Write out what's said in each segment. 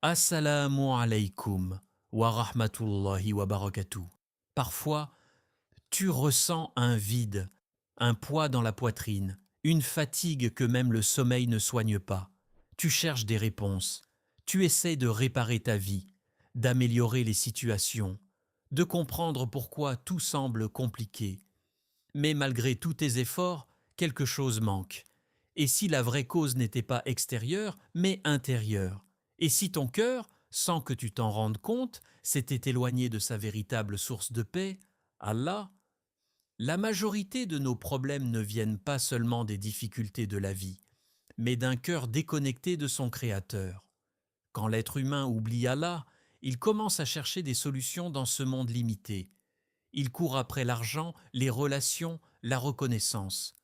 Assalamu alaikum wa rahmatullahi wa barakatuh. Parfois, tu ressens un vide, un poids dans la poitrine, une fatigue que même le sommeil ne soigne pas. Tu cherches des réponses. Tu essaies de réparer ta vie, d'améliorer les situations, de comprendre pourquoi tout semble compliqué. Mais malgré tous tes efforts, quelque chose manque. Et si la vraie cause n'était pas extérieure, mais intérieure? Et si ton cœur, sans que tu t'en rendes compte, s'était éloigné de sa véritable source de paix, Allah? La majorité de nos problèmes ne viennent pas seulement des difficultés de la vie, mais d'un cœur déconnecté de son Créateur. Quand l'être humain oublie Allah, il commence à chercher des solutions dans ce monde limité. Il court après l'argent, les relations, la reconnaissance,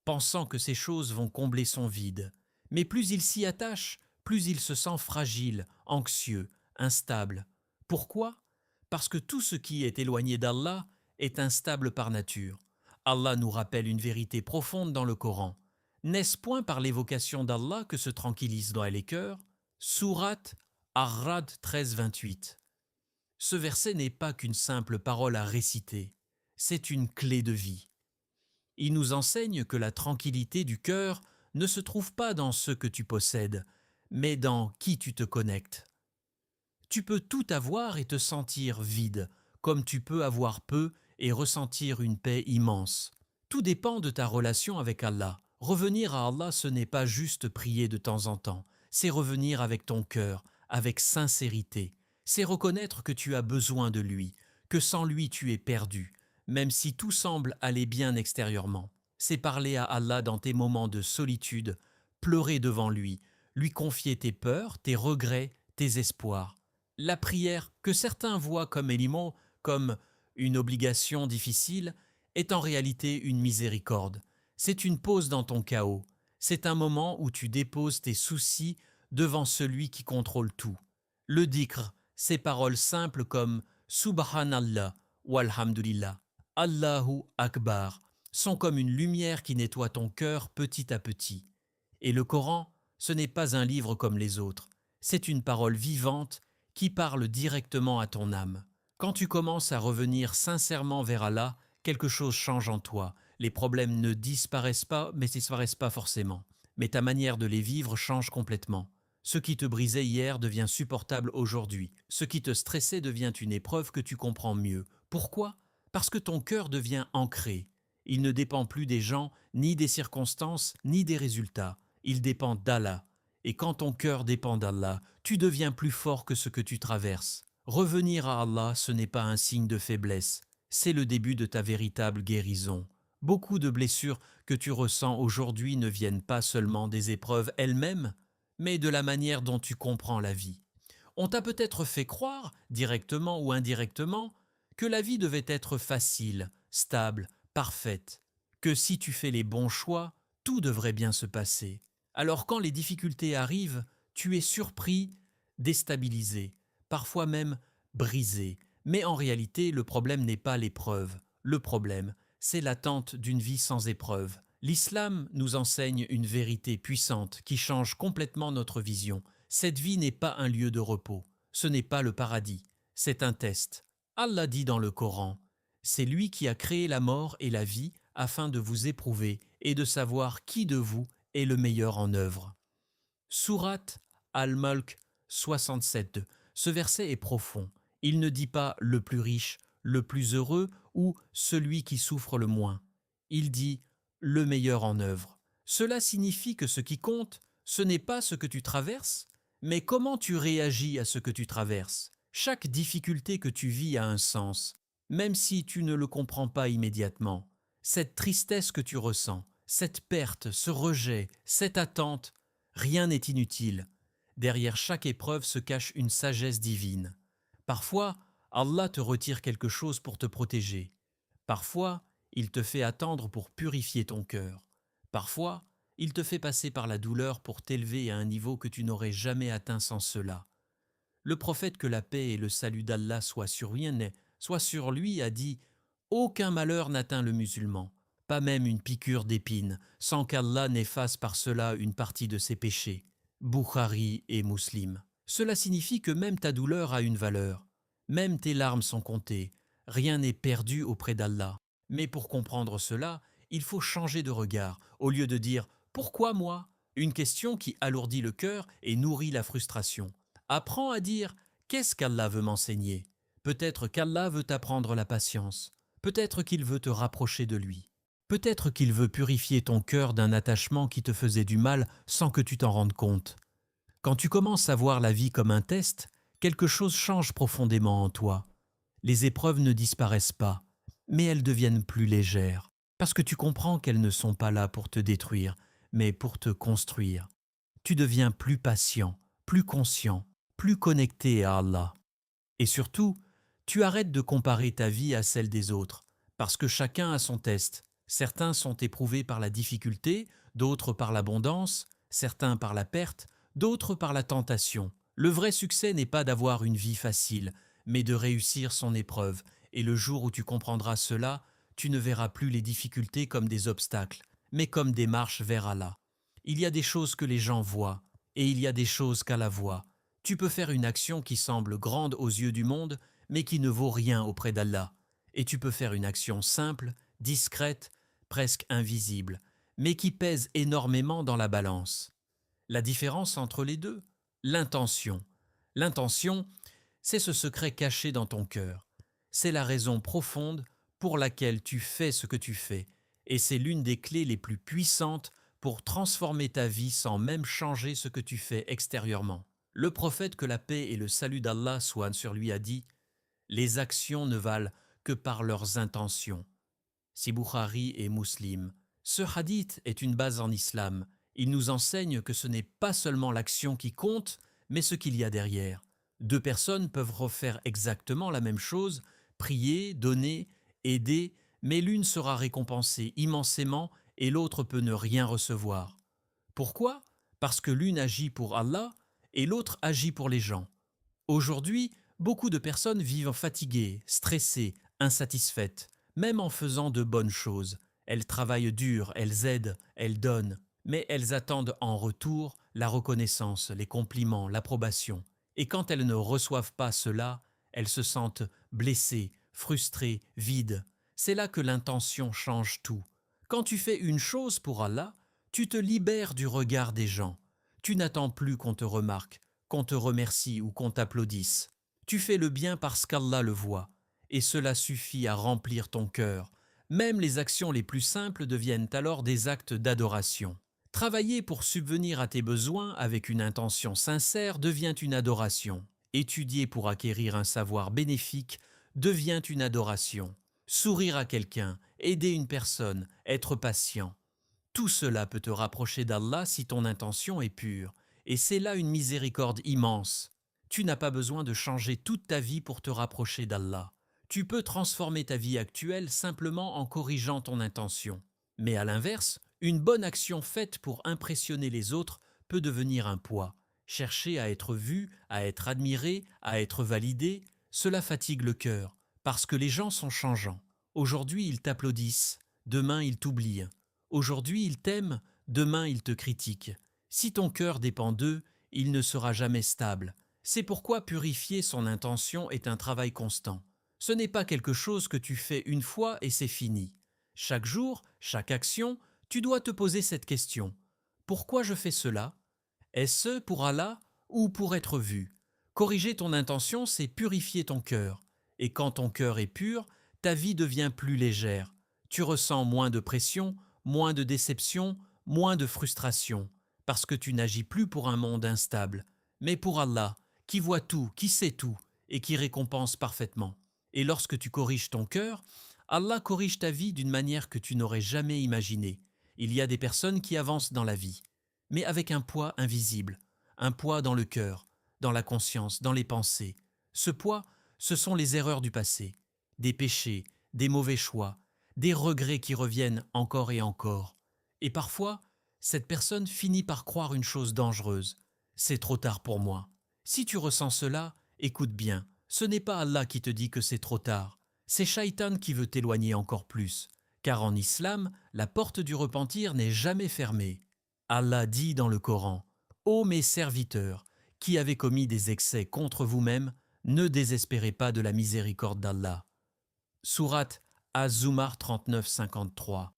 pensant que ces choses vont combler son vide. Mais plus il s'y attache, plus il se sent fragile, anxieux, instable. Pourquoi? Parce que tout ce qui est éloigné d'Allah est instable par nature. Allah nous rappelle une vérité profonde dans le Coran. N'est-ce point par l'évocation d'Allah que se tranquillisent dans les cœurs? Sourate Ar-Ra'd 13-28. Ce verset n'est pas qu'une simple parole à réciter, c'est une clé de vie. Il nous enseigne que la tranquillité du cœur ne se trouve pas dans ce que tu possèdes, mais dans qui tu te connectes. Tu peux tout avoir et te sentir vide, comme tu peux avoir peu et ressentir une paix immense. Tout dépend de ta relation avec Allah. Revenir à Allah, ce n'est pas juste prier de temps en temps, c'est revenir avec ton cœur, avec sincérité. C'est reconnaître que tu as besoin de lui, que sans lui tu es perdu, même si tout semble aller bien extérieurement. C'est parler à Allah dans tes moments de solitude, pleurer devant lui confier tes peurs, tes regrets, tes espoirs. La prière, que certains voient comme élément, comme une obligation difficile, est en réalité une miséricorde. C'est une pause dans ton chaos. C'est un moment où tu déposes tes soucis devant celui qui contrôle tout. Le dhikr, ces paroles simples comme Subhanallah walhamdulillah, Allahu Akbar, sont comme une lumière qui nettoie ton cœur petit à petit. Et le Coran, ce n'est pas un livre comme les autres, c'est une parole vivante qui parle directement à ton âme. Quand tu commences à revenir sincèrement vers Allah, quelque chose change en toi. Les problèmes ne disparaissent pas, mais disparaissent pas forcément. Mais ta manière de les vivre change complètement. Ce qui te brisait hier devient supportable aujourd'hui. Ce qui te stressait devient une épreuve que tu comprends mieux. Pourquoi? Parce que ton cœur devient ancré. Il ne dépend plus des gens, ni des circonstances, ni des résultats. Il dépend d'Allah. Et quand ton cœur dépend d'Allah, tu deviens plus fort que ce que tu traverses. Revenir à Allah, ce n'est pas un signe de faiblesse, c'est le début de ta véritable guérison. Beaucoup de blessures que tu ressens aujourd'hui ne viennent pas seulement des épreuves elles-mêmes, mais de la manière dont tu comprends la vie. On t'a peut-être fait croire, directement ou indirectement, que la vie devait être facile, stable, parfaite, que si tu fais les bons choix, tout devrait bien se passer. Alors quand les difficultés arrivent, tu es surpris, déstabilisé, parfois même brisé. Mais en réalité, le problème n'est pas l'épreuve. Le problème, c'est l'attente d'une vie sans épreuve. L'islam nous enseigne une vérité puissante qui change complètement notre vision. Cette vie n'est pas un lieu de repos. Ce n'est pas le paradis. C'est un test. Allah dit dans le Coran, « C'est lui qui a créé la mort et la vie afin de vous éprouver et de savoir qui de vous est le meilleur en œuvre. » Sourate Al-Mulk 67. Ce verset est profond. Il ne dit pas le plus riche, le plus heureux ou celui qui souffre le moins. Il dit le meilleur en œuvre. Cela signifie que ce qui compte, ce n'est pas ce que tu traverses, mais comment tu réagis à ce que tu traverses. Chaque difficulté que tu vis a un sens, même si tu ne le comprends pas immédiatement. Cette tristesse que tu ressens, cette perte, ce rejet, cette attente, rien n'est inutile. Derrière chaque épreuve se cache une sagesse divine. Parfois, Allah te retire quelque chose pour te protéger. Parfois, il te fait attendre pour purifier ton cœur. Parfois, il te fait passer par la douleur pour t'élever à un niveau que tu n'aurais jamais atteint sans cela. Le prophète, que la paix et le salut d'Allah soient sur lui, a dit « Aucun malheur n'atteint le musulman, pas même une piqûre d'épine, sans qu'Allah n'efface par cela une partie de ses péchés. » Bukhari et Muslim. Cela signifie que même ta douleur a une valeur, même tes larmes sont comptées, rien n'est perdu auprès d'Allah. Mais pour comprendre cela, il faut changer de regard, au lieu de dire « Pourquoi moi ?» Une question qui alourdit le cœur et nourrit la frustration. Apprends à dire « Qu'est-ce qu'Allah veut m'enseigner ?» Peut-être qu'Allah veut t'apprendre la patience, peut-être qu'il veut te rapprocher de lui. Peut-être qu'il veut purifier ton cœur d'un attachement qui te faisait du mal sans que tu t'en rendes compte. Quand tu commences à voir la vie comme un test, quelque chose change profondément en toi. Les épreuves ne disparaissent pas, mais elles deviennent plus légères, parce que tu comprends qu'elles ne sont pas là pour te détruire, mais pour te construire. Tu deviens plus patient, plus conscient, plus connecté à Allah. Et surtout, tu arrêtes de comparer ta vie à celle des autres, parce que chacun a son test. Certains sont éprouvés par la difficulté, d'autres par l'abondance, certains par la perte, d'autres par la tentation. Le vrai succès n'est pas d'avoir une vie facile, mais de réussir son épreuve, et le jour où tu comprendras cela, tu ne verras plus les difficultés comme des obstacles, mais comme des marches vers Allah. Il y a des choses que les gens voient, et il y a des choses qu'Allah voit. Tu peux faire une action qui semble grande aux yeux du monde, mais qui ne vaut rien auprès d'Allah. Et tu peux faire une action simple, discrète, presque invisible, mais qui pèse énormément dans la balance. La différence entre les deux? L'intention. L'intention, c'est ce secret caché dans ton cœur. C'est la raison profonde pour laquelle tu fais ce que tu fais, et c'est l'une des clés les plus puissantes pour transformer ta vie sans même changer ce que tu fais extérieurement. Le prophète, que la paix et le salut d'Allah soient sur lui, a dit « Les actions ne valent que par leurs intentions ». Si Bukhari et Muslim. Ce hadith est une base en islam. Il nous enseigne que ce n'est pas seulement l'action qui compte, mais ce qu'il y a derrière. Deux personnes peuvent refaire exactement la même chose, prier, donner, aider, mais l'une sera récompensée immensément et l'autre peut ne rien recevoir. Pourquoi? Parce que l'une agit pour Allah et l'autre agit pour les gens. Aujourd'hui, beaucoup de personnes vivent fatiguées, stressées, insatisfaites, même en faisant de bonnes choses. Elles travaillent dur, elles aident, elles donnent, mais elles attendent en retour la reconnaissance, les compliments, l'approbation. Et quand elles ne reçoivent pas cela, elles se sentent blessées, frustrées, vides. C'est là que l'intention change tout. Quand tu fais une chose pour Allah, tu te libères du regard des gens. Tu n'attends plus qu'on te remarque, qu'on te remercie ou qu'on t'applaudisse. Tu fais le bien parce qu'Allah le voit, et cela suffit à remplir ton cœur. Même les actions les plus simples deviennent alors des actes d'adoration. Travailler pour subvenir à tes besoins avec une intention sincère devient une adoration. Étudier pour acquérir un savoir bénéfique devient une adoration. Sourire à quelqu'un, aider une personne, être patient. Tout cela peut te rapprocher d'Allah si ton intention est pure. Et c'est là une miséricorde immense. Tu n'as pas besoin de changer toute ta vie pour te rapprocher d'Allah. Tu peux transformer ta vie actuelle simplement en corrigeant ton intention. Mais à l'inverse, une bonne action faite pour impressionner les autres peut devenir un poids. Chercher à être vu, à être admiré, à être validé, cela fatigue le cœur, parce que les gens sont changeants. Aujourd'hui, ils t'applaudissent, demain, ils t'oublient. Aujourd'hui, ils t'aiment, demain, ils te critiquent. Si ton cœur dépend d'eux, il ne sera jamais stable. C'est pourquoi purifier son intention est un travail constant. Ce n'est pas quelque chose que tu fais une fois et c'est fini. Chaque jour, chaque action, tu dois te poser cette question. Pourquoi je fais cela? Est-ce pour Allah ou pour être vu? Corriger ton intention, c'est purifier ton cœur. Et quand ton cœur est pur, ta vie devient plus légère. Tu ressens moins de pression, moins de déception, moins de frustration, parce que tu n'agis plus pour un monde instable, mais pour Allah, qui voit tout, qui sait tout, et qui récompense parfaitement. Et lorsque tu corriges ton cœur, Allah corrige ta vie d'une manière que tu n'aurais jamais imaginée. Il y a des personnes qui avancent dans la vie, mais avec un poids invisible, un poids dans le cœur, dans la conscience, dans les pensées. Ce poids, ce sont les erreurs du passé, des péchés, des mauvais choix, des regrets qui reviennent encore et encore. Et parfois, cette personne finit par croire une chose dangereuse. C'est trop tard pour moi. Si tu ressens cela, écoute bien. Ce n'est pas Allah qui te dit que c'est trop tard. C'est Shaitan qui veut t'éloigner encore plus. Car en islam, la porte du repentir n'est jamais fermée. Allah dit dans le Coran « Ô mes serviteurs, qui avez commis des excès contre vous-même, ne désespérez pas de la miséricorde d'Allah. Sourate Az-Zumar 39-53.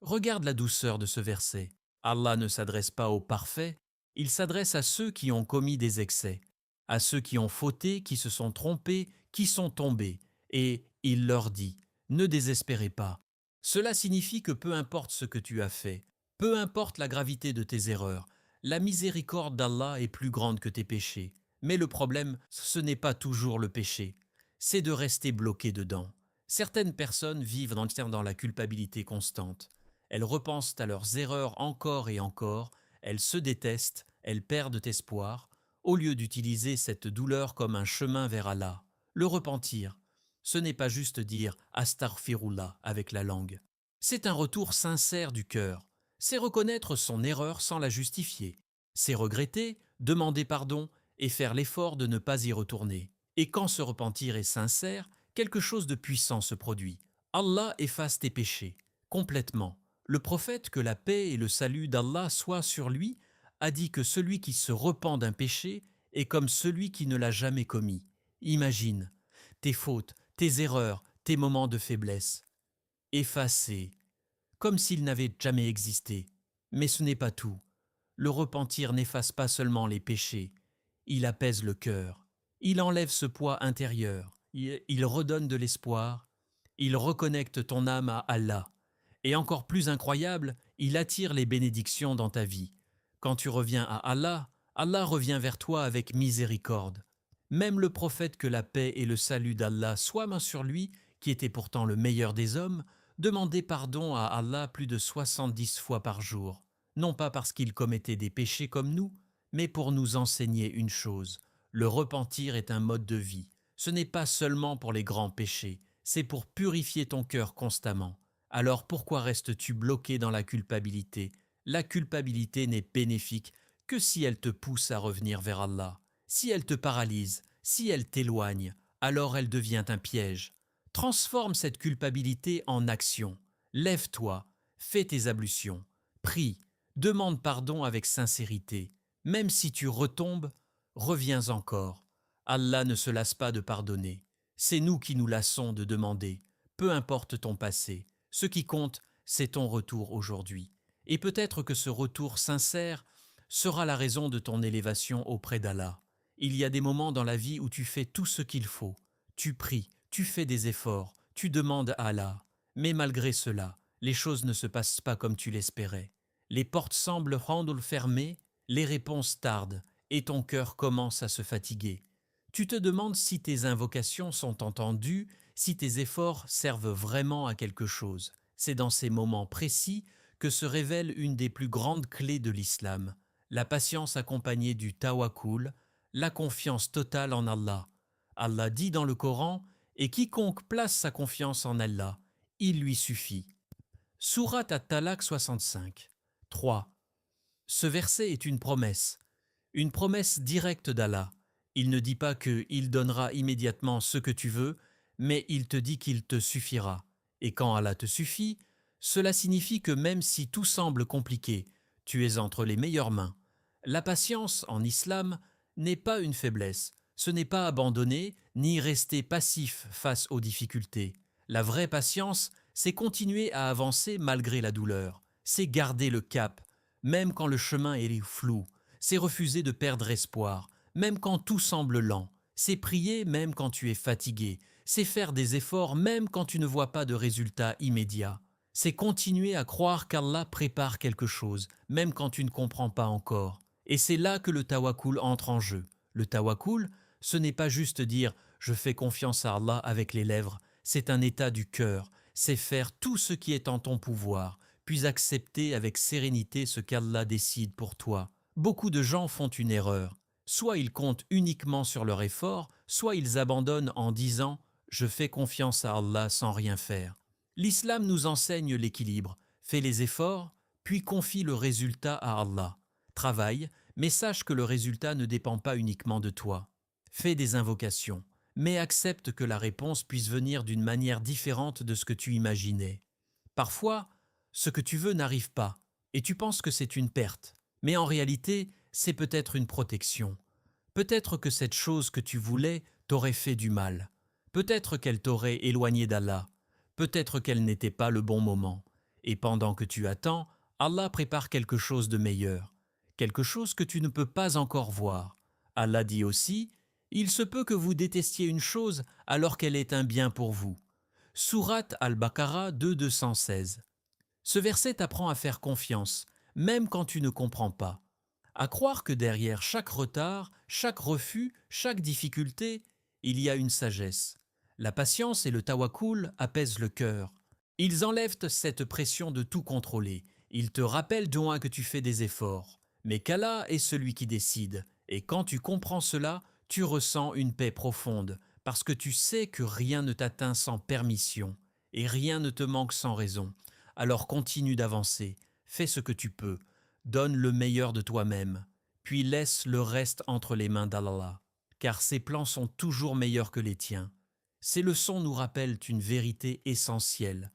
Regarde la douceur de ce verset. Allah ne s'adresse pas aux parfaits, il s'adresse à ceux qui ont commis des excès, à ceux qui ont fauté, qui se sont trompés, qui sont tombés, et il leur dit « Ne désespérez pas ». Cela signifie que peu importe ce que tu as fait, peu importe la gravité de tes erreurs, la miséricorde d'Allah est plus grande que tes péchés. Mais le problème, ce n'est pas toujours le péché, c'est de rester bloqué dedans. Certaines personnes vivent dans la culpabilité constante. Elles repensent à leurs erreurs encore et encore, elles se détestent, elles perdent espoir, au lieu d'utiliser cette douleur comme un chemin vers Allah. Le repentir, ce n'est pas juste dire « astaghfirullah » avec la langue. C'est un retour sincère du cœur. C'est reconnaître son erreur sans la justifier. C'est regretter, demander pardon et faire l'effort de ne pas y retourner. Et quand ce repentir est sincère, quelque chose de puissant se produit. Allah efface tes péchés, complètement. Le prophète, que la paix et le salut d'Allah soient sur lui, a dit que celui qui se repent d'un péché est comme celui qui ne l'a jamais commis. Imagine tes fautes, tes erreurs, tes moments de faiblesse. Effacés, comme s'ils n'avaient jamais existé. Mais ce n'est pas tout. Le repentir n'efface pas seulement les péchés, il apaise le cœur, il enlève ce poids intérieur, il redonne de l'espoir, il reconnecte ton âme à Allah. Et encore plus incroyable, il attire les bénédictions dans ta vie. Quand tu reviens à Allah, Allah revient vers toi avec miséricorde. Même le prophète, que la paix et le salut d'Allah soient sur lui, qui était pourtant le meilleur des hommes, demandait pardon à Allah plus de 70 fois par jour. Non pas parce qu'il commettait des péchés comme nous, mais pour nous enseigner une chose. Le repentir est un mode de vie. Ce n'est pas seulement pour les grands péchés, c'est pour purifier ton cœur constamment. Alors pourquoi restes-tu bloqué dans la culpabilité? La culpabilité n'est bénéfique que si elle te pousse à revenir vers Allah. Si elle te paralyse, si elle t'éloigne, alors elle devient un piège. Transforme cette culpabilité en action. Lève-toi, fais tes ablutions, prie, demande pardon avec sincérité. Même si tu retombes, reviens encore. Allah ne se lasse pas de pardonner. C'est nous qui nous lassons de demander. Peu importe ton passé, ce qui compte, c'est ton retour aujourd'hui. Et peut-être que ce retour sincère sera la raison de ton élévation auprès d'Allah. Il y a des moments dans la vie où tu fais tout ce qu'il faut. Tu pries, tu fais des efforts, tu demandes à Allah. Mais malgré cela, les choses ne se passent pas comme tu l'espérais. Les portes semblent rendre fermées, les réponses tardent, et ton cœur commence à se fatiguer. Tu te demandes si tes invocations sont entendues, si tes efforts servent vraiment à quelque chose. C'est dans ces moments précis que se révèle une des plus grandes clés de l'islam, la patience accompagnée du tawakkul, la confiance totale en Allah. Allah dit dans le Coran « Et quiconque place sa confiance en Allah, il lui suffit ». Sourate At-Talaq 65. 3. Ce verset est une promesse directe d'Allah. Il ne dit pas qu'il donnera immédiatement ce que tu veux, mais il te dit qu'il te suffira. Et quand Allah te suffit, cela signifie que même si tout semble compliqué, tu es entre les meilleures mains. La patience, en islam, n'est pas une faiblesse. Ce n'est pas abandonner, ni rester passif face aux difficultés. La vraie patience, c'est continuer à avancer malgré la douleur. C'est garder le cap, même quand le chemin est flou. C'est refuser de perdre espoir, même quand tout semble lent. C'est prier même quand tu es fatigué. C'est faire des efforts même quand tu ne vois pas de résultat immédiat. C'est continuer à croire qu'Allah prépare quelque chose, même quand tu ne comprends pas encore. Et c'est là que le tawakkul entre en jeu. Le tawakkul, ce n'est pas juste dire « je fais confiance à Allah » avec les lèvres, c'est un état du cœur, c'est faire tout ce qui est en ton pouvoir, puis accepter avec sérénité ce qu'Allah décide pour toi. Beaucoup de gens font une erreur. Soit ils comptent uniquement sur leur effort, soit ils abandonnent en disant « je fais confiance à Allah sans rien faire ». L'islam nous enseigne l'équilibre. Fais les efforts, puis confie le résultat à Allah. Travaille, mais sache que le résultat ne dépend pas uniquement de toi. Fais des invocations, mais accepte que la réponse puisse venir d'une manière différente de ce que tu imaginais. Parfois, ce que tu veux n'arrive pas, et tu penses que c'est une perte. Mais en réalité, c'est peut-être une protection. Peut-être que cette chose que tu voulais t'aurait fait du mal. Peut-être qu'elle t'aurait éloigné d'Allah. Peut-être qu'elle n'était pas le bon moment. Et pendant que tu attends, Allah prépare quelque chose de meilleur. Quelque chose que tu ne peux pas encore voir. Allah dit aussi, « Il se peut que vous détestiez une chose alors qu'elle est un bien pour vous. » Sourate Al-Baqarah 2:216. Ce verset t'apprend à faire confiance, même quand tu ne comprends pas. À croire que derrière chaque retard, chaque refus, chaque difficulté, il y a une sagesse. La patience et le tawakkul apaisent le cœur. Ils enlèvent cette pression de tout contrôler. Ils te rappellent du moins que tu fais des efforts. Mais qu'Allah est celui qui décide. Et quand tu comprends cela, tu ressens une paix profonde, parce que tu sais que rien ne t'atteint sans permission, et rien ne te manque sans raison. Alors continue d'avancer, fais ce que tu peux, donne le meilleur de toi-même, puis laisse le reste entre les mains d'Allah, car ses plans sont toujours meilleurs que les tiens. Ces leçons nous rappellent une vérité essentielle.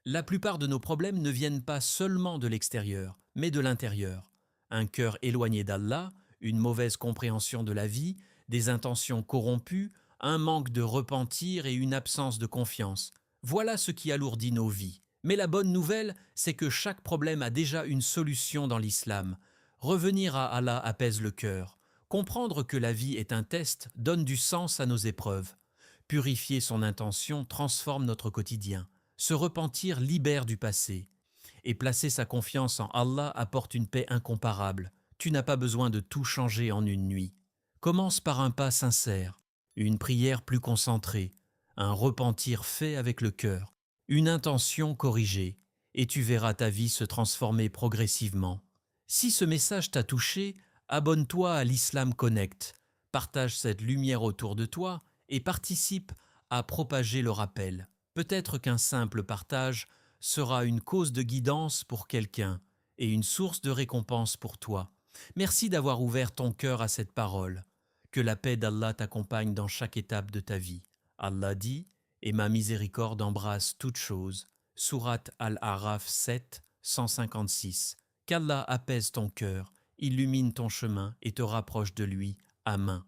La plupart de nos problèmes ne viennent pas seulement de l'extérieur, mais de l'intérieur. Un cœur éloigné d'Allah, une mauvaise compréhension de la vie, des intentions corrompues, un manque de repentir et une absence de confiance. Voilà ce qui alourdit nos vies. Mais la bonne nouvelle, c'est que chaque problème a déjà une solution dans l'islam. Revenir à Allah apaise le cœur. Comprendre que la vie est un test donne du sens à nos épreuves. Purifier son intention transforme notre quotidien. Se repentir libère du passé. Et placer sa confiance en Allah apporte une paix incomparable. Tu n'as pas besoin de tout changer en une nuit. Commence par un pas sincère, une prière plus concentrée, un repentir fait avec le cœur, une intention corrigée, et tu verras ta vie se transformer progressivement. Si ce message t'a touché, abonne-toi à l'Islam Connect, partage cette lumière autour de toi et participe à propager le rappel. Peut-être qu'un simple partage sera une cause de guidance pour quelqu'un et une source de récompense pour toi. Merci d'avoir ouvert ton cœur à cette parole. Que la paix d'Allah t'accompagne dans chaque étape de ta vie. Allah dit, et ma miséricorde embrasse toutes choses. Sourate Al-Araf 7, 156. Qu'Allah apaise ton cœur, illumine ton chemin et te rapproche de lui. Amen.